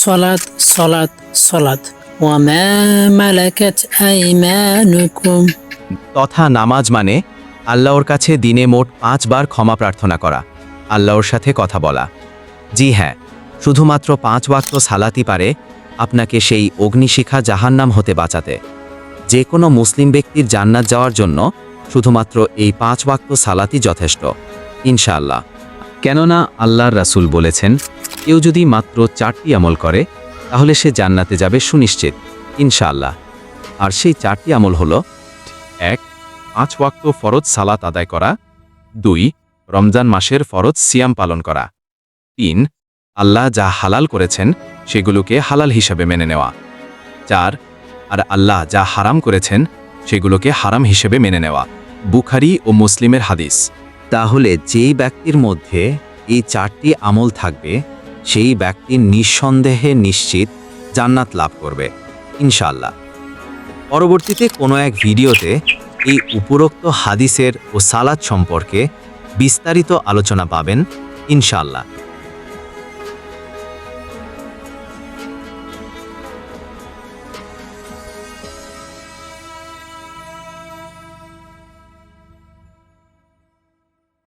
সলাত সলাত সলাত ওয়া মা মালাকাত আইমানুকুম। তথা নামাজ মানে আল্লাহর কাছে দিনে মোট 5 বার ক্ষমা প্রার্থনা করা, আল্লাহর সাথে কথা বলা। জি হ্যাঁ, শুধুমাত্র 5 ওয়াক্ত সালাতই পারে আপনাকে সেই অগ্নিশিখা জাহান্নাম হতে বাঁচাতে। যে কোনো মুসলিম ব্যক্তির জান্নাত যাওয়ার জন্য শুধুমাত্র এই 5 ওয়াক্ত সালাতই যথেষ্ট, ইনশাআল্লাহ। কেননা আল্লাহর রাসূল বলেছেন, কেউ যদি মাত্র 4টি আমল করে তাহলে সে জান্নাতে যাবে সুনিশ্চিত, ইনশাআল্লাহ। আর সেই 4টি আমল হলো: 1. 5 ওয়াক্ত ফরজ সালাত আদায় করা। 2. রমজান মাসের ফরজ সিয়াম পালন করা। 3. আল্লাহ যা হালাল করেছেন সেগুলোকে হালাল হিসেবে মেনে নেওয়া। 4. আর আল্লাহ যা হারাম করেছেন সেগুলোকে হারাম হিসেবে মেনে নেওয়া। বুখারী ও মুসলিমের হাদিস। তাহলে যেই ব্যক্তির মধ্যে এই 4টি আমল থাকবে সেই ব্যক্তি নিঃসন্দেহে নিশ্চিত জান্নাত লাভ করবে, ইনশাআল্লাহ। পরবর্তীতে কোনো এক ভিডিওতে এই উপরোক্ত হাদিসের ও সালাত সম্পর্কে বিস্তারিত আলোচনা পাবেন, ইনশাআল্লাহ।